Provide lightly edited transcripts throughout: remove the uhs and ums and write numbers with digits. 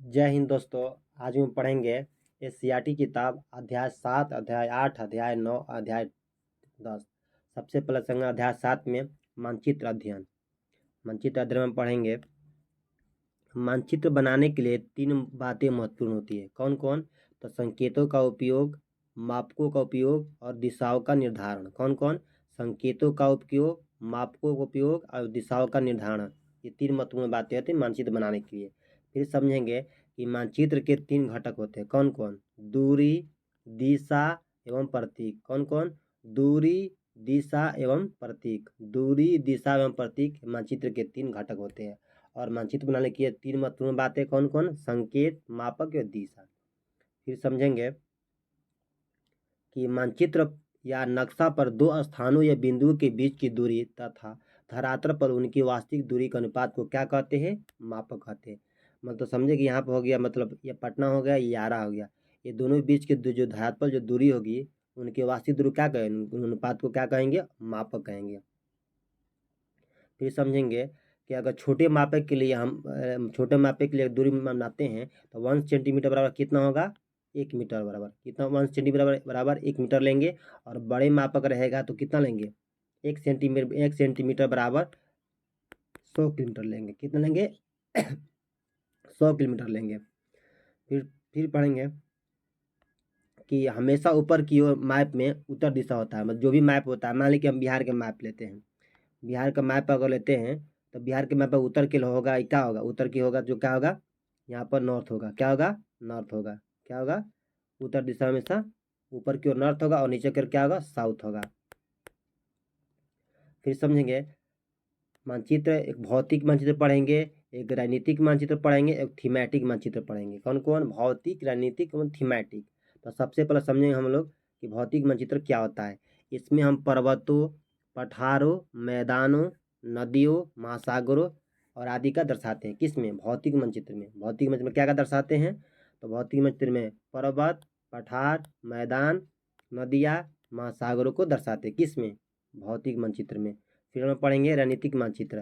जय हिंद दोस्तों। आज हम पढ़ेंगे एससीईआरटी किताब अध्याय 7, अध्याय 8, अध्याय 9, अध्याय 10। सबसे पहले संज्ञा अध्याय 7 में मानचित्र अध्ययन। मानचित्र अध्ययन में पढ़ेंगे मानचित्र बनाने के लिए 3 बातें महत्वपूर्ण होती है। कौन कौन? तो संकेतों का उपयोग, मापकों का उपयोग और दिशाओं का निर्धारण। कौन कौन? संकेतों का उपयोग, मापकों का उपयोग और दिशाओं का निर्धारण। ये 3 महत्वपूर्ण बातें होती हैं मानचित्र बनाने के लिए। फिर समझेंगे कि मानचित्र के 3 घटक होते हैं। कौन कौन? दूरी, दिशा एवं प्रतीक। कौन कौन? दूरी, दिशा एवं प्रतीक। दूरी, दिशा एवं प्रतीक मानचित्र के 3 घटक होते हैं। और मानचित्र बनाने की 3 महत्वपूर्ण बातें कौन कौन? संकेत, मापक और दिशा। फिर समझेंगे कि मानचित्र या नक्शा पर 2 स्थानों या बिंदुओं के बीच की दूरी तथा धरातल पर उनकी वास्तविक दूरी के अनुपात को क्या कहते हैं? मापक कहते हैं। मतलब समझे कि यहाँ पर हो गया, मतलब ये पटना हो गया, ये आरा हो गया। ये दोनों बीच के जो धरातल पर जो दूरी होगी उनकी वास्तविक दूरी क्या कहेंगे? अनुपात को क्या कहेंगे? मापक कहेंगे। फिर समझेंगे कि अगर छोटे मापक के लिए हम छोटे मापक के लिए दूरी मापते हैं तो 1 सेंटीमीटर बराबर कितना होगा? 1 मीटर बराबर। कितना? 1 सेंटीमीटर बराबर 1 मीटर लेंगे। और बड़े मापक रहेगा तो कितना लेंगे? 1 सेंटीमीटर बराबर 100 किलोमीटर लेंगे। कितना लेंगे? 100 किलोमीटर लेंगे। फिर पढ़ेंगे कि हमेशा ऊपर की ओर मैप में उत्तर दिशा होता है। मतलब जो भी मैप होता है, मान लीजिए कि हम बिहार के मैप लेते हैं, बिहार का मैप अगर लेते हैं तो बिहार के मैप पर उत्तर की होगा, क्या होगा? उत्तर की होगा जो क्या होगा? यहाँ पर नॉर्थ होगा। क्या होगा? नॉर्थ होगा। क्या होगा? उत्तर दिशा हमेशा ऊपर की ओर नॉर्थ होगा और नीचे की ओर क्या होगा? साउथ होगा। फिर समझेंगे मानचित्र, एक भौतिक मानचित्र पढ़ेंगे, एक राजनीतिक मानचित्र पढ़ेंगे, एक थीमेटिक मानचित्र पढ़ेंगे। कौन कौन? भौतिक, राजनीतिक और थीमेटिक। तो सबसे पहले समझेंगे हम लोग कि भौतिक मानचित्र क्या होता है। इसमें हम पर्वतों, पठारों, मैदानों, नदियों, महासागरों और आदि का दर्शाते हैं। किस में? भौतिक मानचित्र में। भौतिक मानचित्र में क्या क्या दर्शाते हैं? तो भौतिक मानचित्र में पर्वत, पठार, मैदान, नदियाँ, महासागरों को दर्शाते हैं। किस में? भौतिक मानचित्र में। फिर हम पढ़ेंगे राजनीतिक मानचित्र।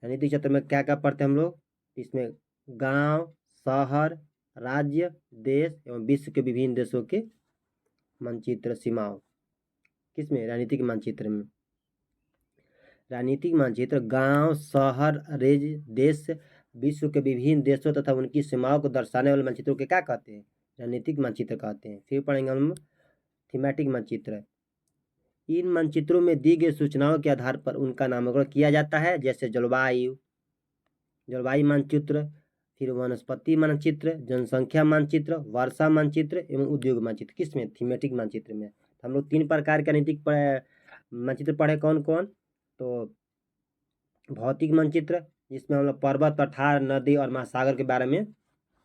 राजनीतिक क्षेत्र में क्या क्या पढ़ते हैं हम लोग? इसमें गांव, शहर, राज्य, देश एवं विश्व के विभिन्न देशों के मानचित्र, सीमाओं। किसमें? राजनीतिक मानचित्र में। राजनीतिक मानचित्र गांव, शहर, राज्य, देश, विश्व के विभिन्न देशों तथा उनकी सीमाओं को दर्शाने वाले मानचित्रों के क्या कहते हैं? राजनीतिक मानचित्र कहते हैं। फिर पढ़ेंगे हम थीमेटिक मानचित्र। इन मानचित्रों में दी गई सूचनाओं के आधार पर उनका नामकरण किया जाता है, जैसे जलवायु मानचित्र, फिर वनस्पति मानचित्र, जनसंख्या मानचित्र, वर्षा मानचित्र एवं उद्योग मानचित्र। किसमें? थीमेटिक मानचित्र में। तो हम लोग 3 प्रकार के राजनीतिक मानचित्र पढ़े। कौन कौन? तो भौतिक मानचित्र, जिसमें हम लोग पर्वत, पठार, नदी और महासागर के बारे में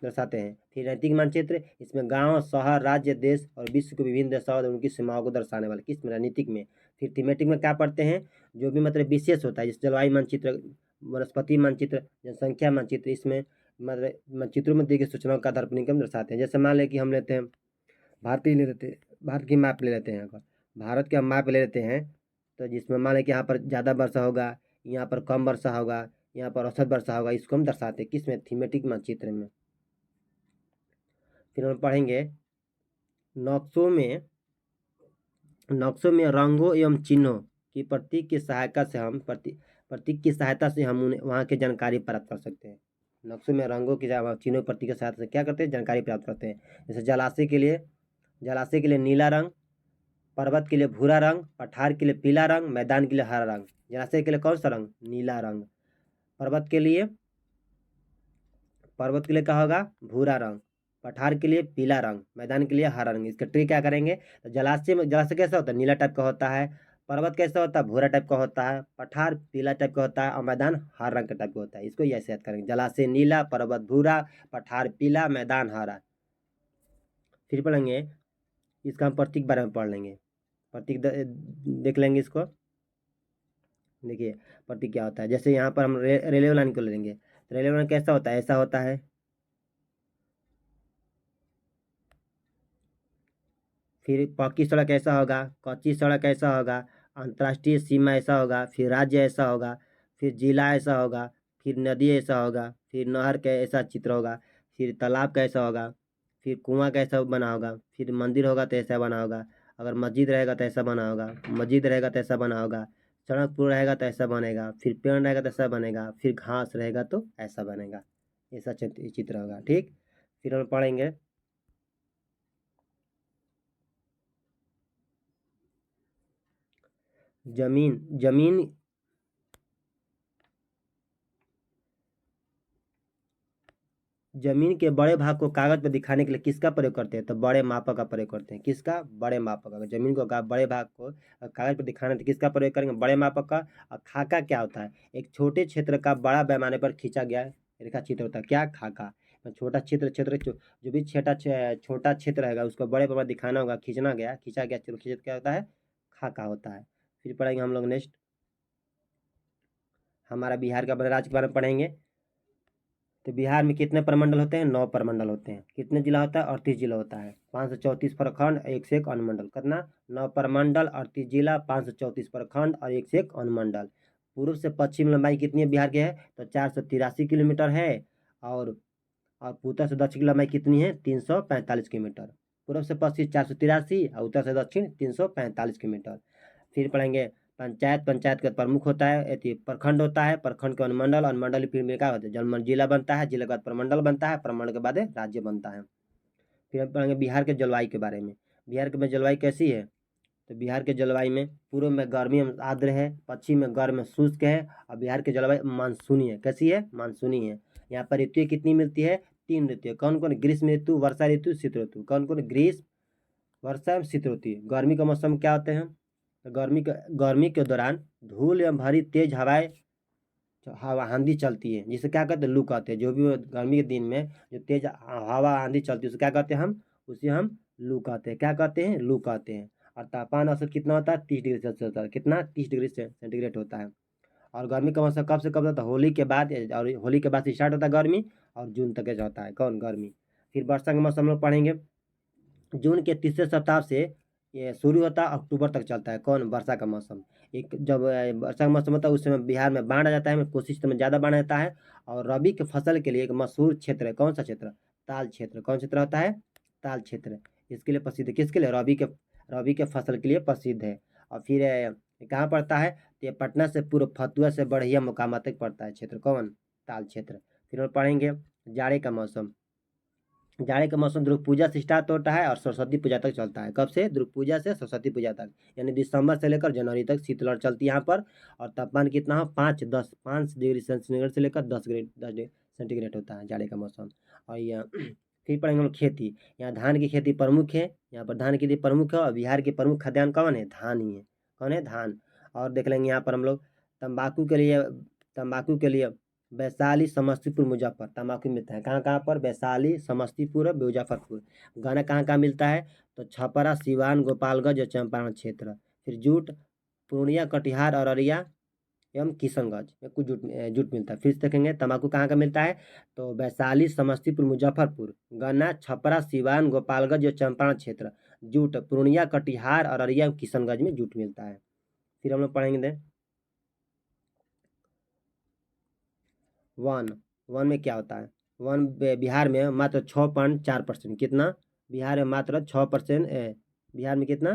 दर्शाते हैं। फिर राजनीतिक मानचित्र, इसमें गांव, शहर, राज्य, देश और विश्व के विभिन्न देशों और उनकी सीमाओं को दर्शाने वाले। किसमें? राजनीतिक में। फिर थीमेटिक में क्या पढ़ते हैं? जो भी मतलब विशेष होता है, जैसे जलवायु मानचित्र, वनस्पति मानचित्र, जनसंख्या मानचित्र। इसमें मतलब मानचित्रों में दी गई सूचनाओं का आधार पर इनके हम दर्शाते हैं। जैसे मान लें कि हम लेते हैं भारत ही ले लेते हैं, भारत की मैप ले लेते हैं। अगर भारत के हम मैप ले लेते हैं तो जिसमें मान लें कि यहाँ पर ज़्यादा वर्षा होगा, यहाँ पर कम वर्षा होगा, यहाँ पर औसत वर्षा होगा, इसको हम दर्शाते हैं। किसमें? थीमेटिक मानचित्र में। फिर हम पढ़ेंगे नक्शों में रंगों एवं चिन्हों की प्रतीक की सहायता से हम प्रतीक की सहायता से हम उन्हें वहाँ की जानकारी प्राप्त कर सकते हैं। नक्शों में रंगों की चिन्हों प्रतीक की सहायता से क्या करते हैं? जानकारी प्राप्त करते हैं। जैसे जलाशय के लिए नीला रंग, पर्वत के लिए भूरा रंग, पठार के लिए पीला रंग, मैदान के लिए हरा रंग। जलाशय के लिए कौन सा रंग? नीला रंग। पर्वत के लिए क्या होगा? भूरा रंग। पठार के लिए पीला रंग, मैदान के लिए हरा रंग। इसका ट्री क्या करेंगे? तो जलाशय कैसा होता है? नीला टाइप का होता है। पर्वत कैसा होता है? भूरा टाइप का होता है। पठार पीला टाइप का होता है और मैदान हरा रंग का टाइप का होता है। इसको ऐसे याद करेंगे, जलाशय नीला, पर्वत भूरा, पठार पीला, मैदान हरा। फिर पढ़ेंगे इसका हम प्रतीक बारे में पढ़ लेंगे। प्रतीक देख लेंगे इसको। देखिए प्रतीक क्या होता है। जैसे यहाँ पर हम रेलवे लाइन को ले लेंगे। रेलवे लाइन कैसा होता है? ऐसा होता है। फिर पक्की सड़क ऐसा होगा, कच्ची सड़क ऐसा होगा, अंतर्राष्ट्रीय सीमा ऐसा होगा, फिर राज्य ऐसा होगा, फिर जिला ऐसा होगा, फिर नदी ऐसा होगा, फिर नहर का ऐसा चित्र होगा, फिर तालाब कैसा होगा, फिर कुआं कैसा बना होगा, फिर मंदिर होगा तो ऐसा बना होगा, अगर मस्जिद रहेगा तो ऐसा बना होगा, मस्जिद रहेगा तो ऐसा बना होगा, सड़क पुल रहेगा तो ऐसा बनेगा, फिर पेड़ रहेगा तो ऐसा बनेगा, फिर घास रहेगा तो ऐसा बनेगा। ऐसा चित्र होगा। ठीक, फिर हम पढ़ेंगे जमीन। जमीन के बड़े भाग को कागज पर दिखाने के लिए किसका प्रयोग करते हैं? तो बड़े मापक का प्रयोग करते हैं। किसका? बड़े मापक का। जमीन को बड़े भाग को कागज पर दिखाने तो किसका प्रयोग करेंगे? बड़े मापक का। और खाका क्या होता है? एक छोटे क्षेत्र का बड़ा पैमाने पर खींचा गया रेखा चित्र होता है। क्या? खाका। छोटा क्षेत्र जो भी छोटा क्षेत्र रहेगा उसको बड़े पैमाने दिखाना होगा, खींचा गया चित्र क्या होता है? खाका होता है। फिर पढ़ेंगे हम लोग नेक्स्ट, हमारा बिहार का राज्य के बारे में पढ़ेंगे। तो बिहार में कितने प्रमंडल होते हैं? 9 प्रमंडल होते हैं। कितने जिला होता है? 38 जिला होता है। 534 प्रखंड, 101 अनुमंडल। कितना? 9 प्रमंडल, 38 जिला, 534 प्रखंड और 101 अनुमंडल। पूर्व से पश्चिम लंबाई कितनी है बिहार की? है तो 483 किलोमीटर है। और उत्तर से दक्षिण की लंबाई कितनी है? 345 किलोमीटर। पूर्व से पश्चिम 483 और उत्तर से दक्षिण 345 किलोमीटर। फिर पढ़ेंगे पंचायत का प्रमुख होता है, प्रखंड होता है, प्रखंड के अनुमंडल, अनुमंडल फिर में क्या होता है? जल जिला बनता है, जिला के बाद प्रमंडल बनता है, प्रमंडल के बाद राज्य बनता है। फिर हम पढ़ेंगे बिहार के जलवायु के बारे में। बिहार के में जलवायु कैसी है? तो बिहार के जलवायु में पूर्व में गर्मी आर्द्र है, पश्चिम में गर्म शुष्क है, और बिहार की जलवायु मानसूनी है। कैसी है? मानसूनी है। यहाँ पर ऋतुएं कितनी मिलती है? 3 ऋतु। कौन कौन? ग्रीष्म ऋतु, वर्षा ऋतु, शीत ऋतु। कौन कौन? ग्रीष्म, वर्षा एवं शीत ऋतु। गर्मी का मौसम क्या होते हैं? तो गर्मी के दौरान धूल एवं भरी तेज हवाएं, हवा आंधी चलती है, जिसे क्या कहते हैं? लू कहते हैं। जो भी गर्मी के दिन में जो तेज हवा आंधी चलती है उसे क्या कहते हैं? हम उसे हम लू कहते हैं। क्या कहते हैं? लू कहते हैं। और तापमान औसत कितना होता है? 30 डिग्री सेल्सियस होता है। कितना? 30 डिग्री सेंटीग्रेड होता है। और गर्मी का मौसम कब से कब होता है? होली के बाद। और होली के बाद से स्टार्ट होता है गर्मी, और जून तक जाता है। कौन? गर्मी। फिर वर्षा का मौसम हम लोग पढ़ेंगे। जून के तीसरे सप्ताह से ये शुरू होता है, अक्टूबर तक चलता है। कौन? वर्षा का मौसम। एक जब वर्षा का मौसम होता है उस समय बिहार में बाढ़ आ जाता है, कोशिश में ज़्यादा बाढ़ आता है। और रबी के फसल के लिए एक मशहूर क्षेत्र है। कौन सा क्षेत्र? ताल क्षेत्र। कौन क्षेत्र होता है? ताल क्षेत्र। इसके लिए प्रसिद्ध है। किसके लिए? रबी के फसल के लिए प्रसिद्ध है। और फिर कहाँ पड़ता है? तो ये पटना से पूर्व फतुहा से बढ़िया मुकामा तक पड़ता है क्षेत्र। कौन? ताल क्षेत्र। फिर हम पढ़ेंगे जाड़े का मौसम। जाड़े का मौसम दुर्गा पूजा से स्टार्ट होता है और सरस्वती पूजा तक चलता है। कब से? दुर्गा पूजा से सरस्वती पूजा तक, यानी दिसंबर से लेकर जनवरी तक शीतलहर चलती है यहाँ पर। और तापमान कितना हो? 5 डिग्री सेंटीग्रेड से लेकर 10 डिग्री सेंटीग्रेड होता है जाड़े का मौसम। और यह फिर पढ़ेंगे हम लोग खेती। यहाँ धान की खेती प्रमुख है। यहाँ पर धान की खेती प्रमुख है, और बिहार के प्रमुख खाद्यान्न कौन है? धान ही है। कौन है? धान। और देख लेंगे यहाँ पर हम लोग तंबाकू के लिए वैशाली, समस्तीपुर, मुजफ्फर तंबाकू मिलता है। कहाँ कहाँ पर? वैशाली, समस्तीपुर और मुजफ्फरपुर। गन्ना कहाँ कहाँ मिलता है? तो छपरा, सिवान, गोपालगंज और चंपारण क्षेत्र। फिर जूट पूर्णिया, कटिहार, अररिया एवं किशनगंज में कुछ जूट मिलता है। फिर से देखेंगे तंबाकू कहाँ का मिलता है? तो वैशाली, समस्तीपुर, मुजफ्फरपुर। गन्ना छपरा, सिवान, गोपालगंज और चंपारण क्षेत्र। जूट पूर्णिया, कटिहार, अररिया एवं किशनगंज में जूट मिलता है। फिर हम लोग पढ़ेंगे वन। वन में क्या होता है? वन बिहार में मात्र 6.4%। कितना? बिहार में मात्र 6%। बिहार में कितना?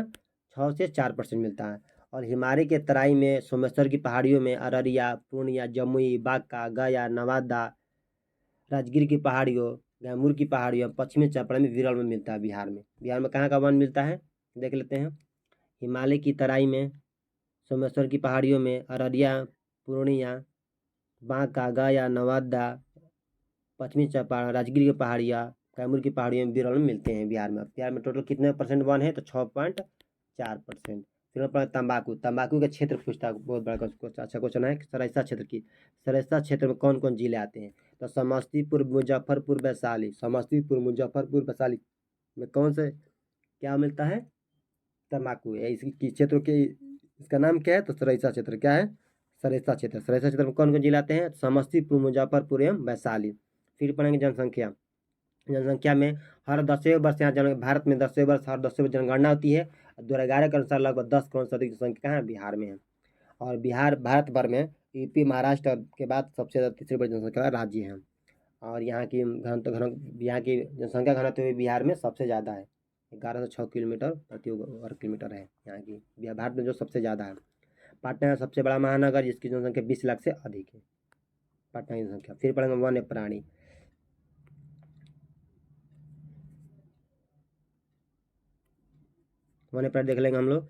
6 से 4% मिलता है। और हिमालय के तराई में, सोमेश्वर की पहाड़ियों में, अररिया, पूर्णिया, जमुई, बांका, गया, नवादा, राजगीर की पहाड़ियों, कैमूर की पहाड़ियों, पश्चिमी चंपारण में विरल में मिलता है। बिहार में कहाँ का वन मिलता है? देख लेते हैं। हिमालय की तराई में, सोमेश्वर की पहाड़ियों में, अररिया, पूर्णिया, बांका, गया, नवादा, पश्चिमी चंपारण, राजगीर की पहाड़ियाँ, कैमूर की पहाड़ियों में विरल में मिलते हैं। बिहार में टोटल कितने परसेंट वन है? तो 6.4%। फिर अपना तंबाकू का क्षेत्र पूछता है, बहुत बड़ा अच्छा क्वेश्चन है। सराइसा क्षेत्र की, सराइसा क्षेत्र में कौन कौन जिले आते हैं? तो समस्तीपुर, मुजफ्फरपुर, वैशाली। समस्तीपुर, मुजफ्फरपुर, वैशाली में कौन से क्या मिलता है? तंबाकू है। इसकी क्षेत्रों के, इसका नाम क्या है? तो सराइसा क्षेत्र। क्या है? सरेसा क्षेत्र। सरेसा क्षेत्र में कौन कौन जिले आते हैं? समस्तीपुर, मुजफ्फरपुर एवं वैशाली। फिर पढ़ेंगे जनसंख्या। जनसंख्या में हर 10वें वर्ष यहाँ भारत में 10वें वर्ष हर 10वें वर्ष जनगणना होती है। 2011 के अनुसार लगभग 10 करोड़ से अधिक जनसंख्या कहाँ है? बिहार में है। और बिहार भारत भर में यूपी, महाराष्ट्र के बाद सबसे ज़्यादा तीसरे बड़ी जनसंख्या वाला राज्य है। और यहाँ की यहाँ की जनसंख्या घनत्व भी बिहार में सबसे ज़्यादा है। 1106 किलोमीटर प्रति वर्ग किलोमीटर है यहाँ की, भारत में जो सबसे ज़्यादा है। पटना है सबसे बड़ा महानगर जिसकी जनसंख्या 20 लाख से अधिक है, पटना की जनसंख्या। फिर पढ़ेंगे वन्य प्राणी। वन्य प्राणी देख लेंगे हम लोग।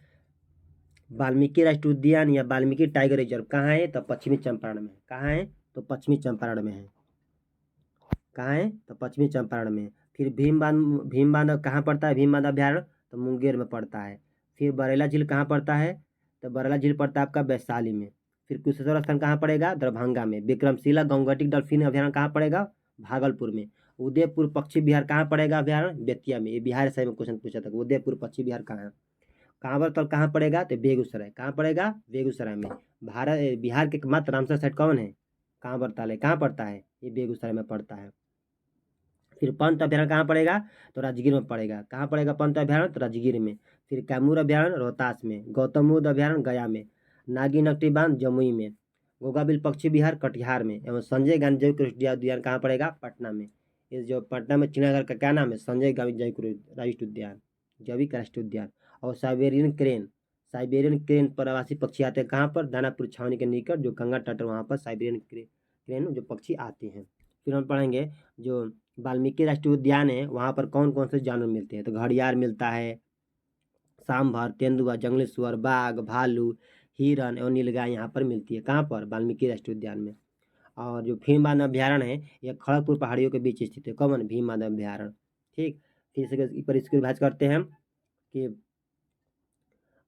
वाल्मीकि राष्ट्रीय उद्यान या वाल्मीकि टाइगर रिजर्व कहाँ है? तो पश्चिमी चंपारण में। कहाँ है? तो पश्चिमी चंपारण में है। कहाँ है? तो पश्चिमी चंपारण में। फिर भीम बांध कहाँ पड़ता है? भीम बांध अभ्यारण्य तो मुंगेर में पड़ता है। फिर बरेला झील कहाँ पड़ता है? तो बरेला झील पड़ता है आपका वैशाली में। फिर कुशेश्वर स्थान कहाँ पड़ेगा? दरभंगा में। विक्रमशिला गंगोत्री डॉल्फिन अभ्यारण्य कहाँ पड़ेगा? भागलपुर में। उदयपुर पक्षी विहार कहाँ पड़ेगा अभ्यारण्य? बेतिया में। ये बिहार से में क्वेश्चन पूछा था, उदयपुर पक्षी विहार कहाँ है? कांवरतल कहाँ पड़ेगा? तो बेगूसराय। कहाँ पड़ेगा? बेगूसराय में। बिहार के एकमात्र रामसर साइट कौन है? कांवरतल है। कहाँ पड़ता है? ये बेगूसराय में पड़ता है। फिर पंत अभ्यारण्य कहाँ पड़ेगा? तो राजगीर में पड़ेगा। कहाँ पड़ेगा पंत अभ्यारण्य? तो राजगीर में। फिर कैमूर अभ्यारण्य रोहतास में। गौतम बुद्ध अभ्यारण्य गया में। नागी नकटी बांध जमुई में। गोगाबिल पक्षी विहार कटिहार में। एवं संजय गांधी जैविक राष्ट्रीय उद्यान कहाँ पड़ेगा? पटना में। ये जो पटना में चिड़ियाघर का क्या नाम है? संजय गांधी जैविक राष्ट्रीय उद्यान, जैविक राष्ट्रीय उद्यान। और साइबेरियन क्रेन प्रवासी पक्षी आते हैं कहाँ पर? दानापुर छावनी के निकट, जो गंगा तट है वहाँ पर साइबेरियन क्रेन जो पक्षी आते हैं। फिर हम पढ़ेंगे जो वाल्मीकि राष्ट्रीय उद्यान है वहाँ पर कौन कौन से जानवर मिलते हैं? तो घड़ियाल मिलता है, सांभर, तेंदुआ, जंगली सुअर, बाघ, भालू, हिरन एवं नीलगाय यहाँ पर मिलती है। कहाँ पर? वाल्मीकि राष्ट्रीय उद्यान में। और जो भीमबांध अभ्यारण्य है यह खड़गपुर पहाड़ियों के बीच स्थित है। कौन? भीमबांध अभ्यारण्य। ठीक। फिर इसके विभाजित करते हैं हम कि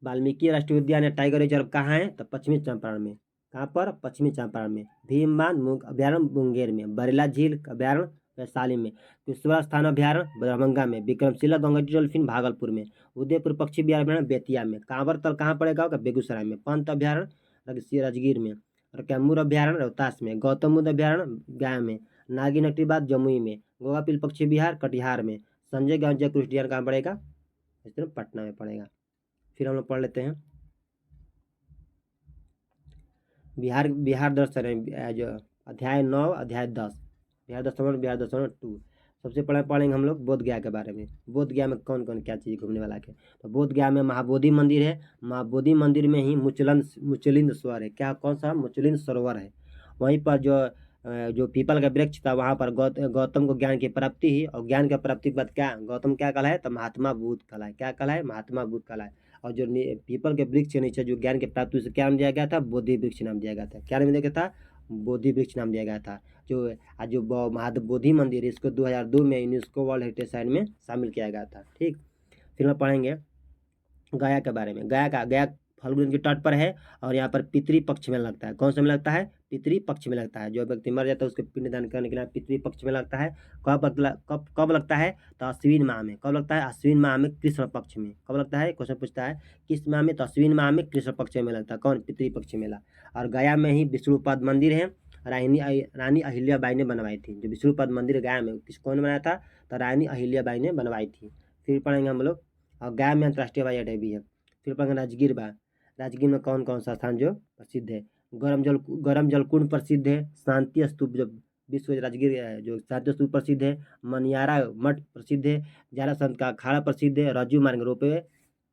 वाल्मीकि राष्ट्रीय उद्यान या टाइगर रिजर्व कहाँ है? तो पश्चिमी चंपारण में। कहाँ पर? पश्चिमी चंपारण में। भीमबांध अभ्यारण्य मुंगेर में। बरेला झील अभ्यारण्य वैशाली में। कुशेश्वर स्थान अभ्यारण्य दरभंगा में। विक्रमशिला गंगोत्री डॉल्फिन भागलपुर में। उदयपुर पक्षी अभ्यारण्य बेतिया में। कांवरतल कहाँ पड़ेगा? बेगूसराय में। पंत अभ्यारण्य राजगीर में। और कैमूर अभ्यारण्य रोहतास में। गौतम बुद्ध अभ्यारण्य गया में। नागी नकटी बांध जमुई में। गोगापिल पक्षी विहार कटिहार में। संजय गांधी जैविक उद्यान कहाँ पड़ेगा? इस तरह पटना में पड़ेगा। फिर हम लोग पढ़ लेते हैं बिहार दर्शन जो अध्याय 9 अध्याय 10 बिहार दर्शन 2। सबसे पहले पढ़ेंगे हम लोग बोध गया के बारे में। बोध गया में कौन कौन क्या चीज़ घूमने वाला है? तो बोध गया में महाबोधि मंदिर है। महाबोधि मंदिर में ही मुचलिंद सरोवर है। क्या? कौन सा? मुचलिंद सरोवर है। वहीं पर जो पीपल का वृक्ष था वहाँ पर गौतम को ज्ञान की प्राप्ति ही, और ज्ञान की प्राप्ति के बाद क्या गौतम क्या कहलाए? तो महात्मा बुद्ध कहलाए। क्या कहलाए? महात्मा बुद्ध कहलाए। और जो पीपल के वृक्ष के नीचे जो ज्ञान की प्राप्ति उसे क्या नाम दिया गया था? बोधि वृक्ष नाम दिया गया था। क्या नाम दिया गया था? बोधि वृक्ष नाम दिया गया था। जो महाबोधि मंदिर है इसको 2002 में यूनेस्को वर्ल्ड हेरिटेज साइट में शामिल किया गया था। ठीक। फिर हम पढ़ेंगे गया के बारे में। गया फाल्गुन के तट पर है और यहाँ पर पितृ पक्ष में लगता है। कौन सा में लगता है? पितृ पक्ष में लगता है। जो व्यक्ति मर जाता है उसके पिंडदान करने के लिए पितृ पक्ष में लगता है। कब लगता है? तो अश्विन माह में। कब लगता है? अश्विन माह में कृष्ण पक्ष में। कब लगता है? क्वेश्चन पूछता है किस माह में? तो अश्विन माह में कृष्ण पक्ष में लगता है। कौन? पितृ पक्ष मेला। और गया में ही विष्णुपद मंदिर है। रानी अहिल्याबाई ने बनवाई थी। जो विष्णुपद मंदिर गया में कौन बनाया था? तो रानी अहिल्याबाई ने बनवाई थी। फिर पढ़ेंगे हम लोग और गया में अंतर्राष्ट्रीय हवाई अड्डा भी है। फिर पढ़ेंगे राजगीर में कौन कौन सा स्थान जो प्रसिद्ध है? गरम जल कुंड प्रसिद्ध है। शांति स्तूप जो विश्व राजगीर जो शांति स्तूप प्रसिद्ध है। मनियारा मठ प्रसिद्ध है। जारा संत का अखाड़ा प्रसिद्ध है। राजू मार्ग रोपवे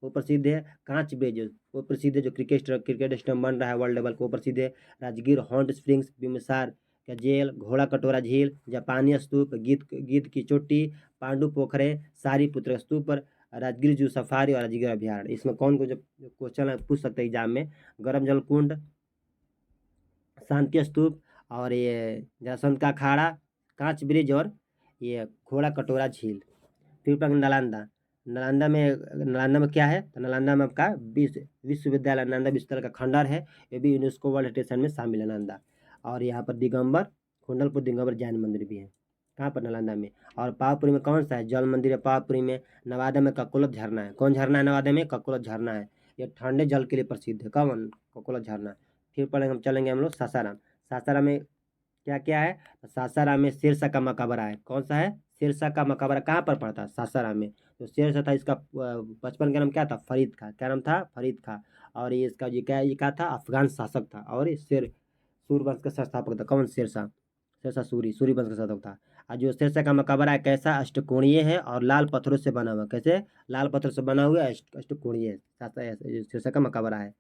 वो प्रसिद्ध है। कांच ब्रिज वो प्रसिद्ध है, जो क्रिकेट स्टेडियम बन रहा है वर्ल्ड लेवल को, वो प्रसिद्ध है। राजगीर हॉट स्प्रिंग्स, बिमसार का जेल, घोड़ा कटोरा झील, जापानी स्तूप, गीत की चोटी, पांडु पोखरे, सारीपुत्र स्तूप, राजगीर जू सफारी और राजगीर अभ्यारण्य। इसमें कौन को जो क्वेश्चन पूछ सकते हैं एग्जाम में? गरम जल कुंड, शांति स्तूप, और ये जसवंत का अखाड़ा, कांच ब्रिज, और ये घोड़ा कटोरा झील। फिर पर नालंदा में क्या है? तो नालंदा में आपका विश्वविद्यालय नालंदा विश्वविद्यालय का खंडर है। ये भी यूनेस्को वर्ल्ड हेरिटेज साइट में शामिल है नालंदा। और यहाँ पर कुंडलपुर दिगंबर जैन मंदिर भी है। कहाँ पर? नालंदा में। और पावापुरी में कौन सा है? जल मंदिर है पावापुरी में। नवादा में ककोलत झरना है। कौन झरना है नवादा में? ककोलत झरना है। ये ठंडे जल के लिए प्रसिद्ध है। कौन? ककोलत झरना। फिर चलेंगे हम लोग सासाराम। सासाराम में क्या क्या है? तो सासाराम में शेरशाह का मकबरा है। कौन सा है? शेरशाह का मकबरा कहाँ पर पड़ता है? सासाराम में। जो शेरशाह था इसका बचपन का नाम क्या था? फरीद खां। क्या नाम था? फरीद खां। और ये इसका ये क्या था? अफगान शासक था। और ये सूर्यवंश का संस्थापक था। कौन? शेरशाह। शेरशाह सूरी वंश का शासक था। और जो शेरशाह का मकबरा है कैसा, अष्टकोणीय है और लाल पत्थरों से बना हुआ। कैसे, लाल पत्थर से बना हुआ अष्टकोणीय शेरशाह का मकबरा है।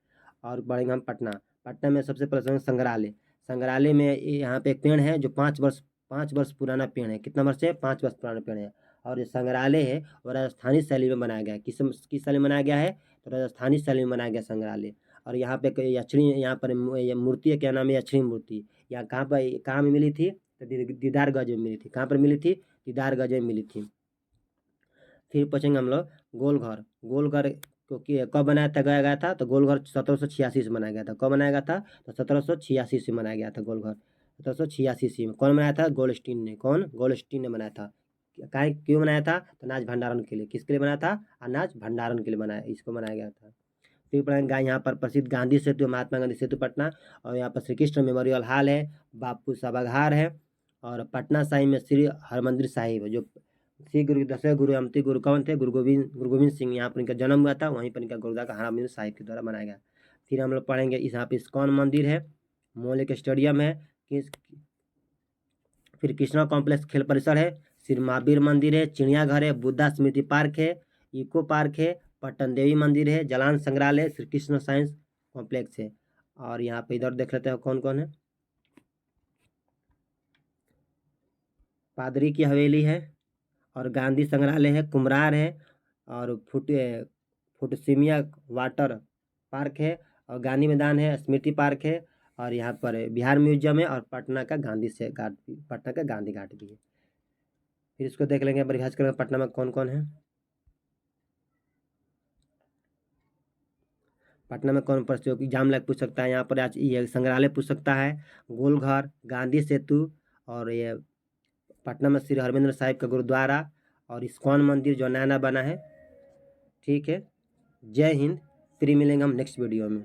और बढ़ेंगे हम पटना। पटना में सबसे पहले संग्रहालय। संग्रहालय में यहाँ पे एक पेड़ है जो 5 वर्ष पुराना पेड़ है। कितना वर्ष है, 5 वर्ष पुराना पेड़ है। और ये संग्रहालय है वो राजस्थानी शैली में बनाया गया है। किस शैली में बनाया गया है, तो राजस्थानी शैली में बनाया गया संग्रहालय। और यहाँ पे यक्षिणी, यहाँ पर ये मूर्ति है, क्या नाम है, यक्षिणी मूर्ति। यहाँ कहाँ में मिली थी, तो दीदारगंज में मिली थी। कहाँ पर मिली थी, दीदारगंज में मिली थी। फिर पूछेंगे हम लोग गोलघर। गोलघर क्योंकि कब बनाया था, गया था, तो गोलघर 1786 से बनाया गया था। कब बनाया गया था, तो 1786 से बनाया गया था गोलघर। 1786 में कौन बनाया था, गोल्डस्टीन ने। कौन, गोल्डस्टीन ने बनाया था। क्यों बनाया था, तो अनाज भंडारण के लिए। किसके लिए बनाया था, अनाज भंडारण के लिए बनाया, इसको बनाया गया था। फिर पढ़ेंगे यहाँ पर प्रसिद्ध गांधी सेतु, महात्मा गांधी सेतु पटना। और यहाँ पर श्री कृष्ण मेमोरियल हॉल है, बापू सभागार है। और पटना साहिब में श्री हरमंदिर साहिब, जो श्री गुरु 10वें गुरु अंतिम गुरु कौन थे, गुरु गोविंद सिंह, यहाँ पर इनका जन्म हुआ था। वहीं पर इनका गुरुद्वारा का हरमंदिर साहिब के द्वारा बनाया गया। फिर हम लोग पढ़ेंगे यहाँ पे इस्कॉन मंदिर है, मौलिक स्टेडियम है, फिर कृष्णा कॉम्प्लेक्स खेल परिसर है, श्री महावीर मंदिर है, चिड़ियाघर है, बुद्धा स्मृति पार्क है, इको पार्क है, पट्टन देवी मंदिर है, जलान संग्रहालय, श्री कृष्ण साइंस कॉम्प्लेक्स है। और यहाँ पे इधर देख लेते हैं कौन कौन है। पादरी की हवेली है, और गांधी संग्रहालय है, कुम्हरार है, और फुटसिमिया वाटर पार्क है, और गांधी मैदान है, स्मृति पार्क है, और यहाँ पर बिहार म्यूजियम है, और पटना का गांधी घाट भी है। फिर इसको देख लेंगे, परिभाषित करेंगे पटना में कौन कौन है। पटना में कौन प्रश्न एग्जाम लायक पूछ सकता है, यहाँ पर आज ये संग्रहालय पूछ सकता है, गोलघर, गांधी सेतु, और ये पटना में श्री हरमंदिर साहिब का गुरुद्वारा, और इस्कॉन मंदिर जो नया बना है। ठीक है, जय हिंद। फिर मिलेंगे हम नेक्स्ट वीडियो में।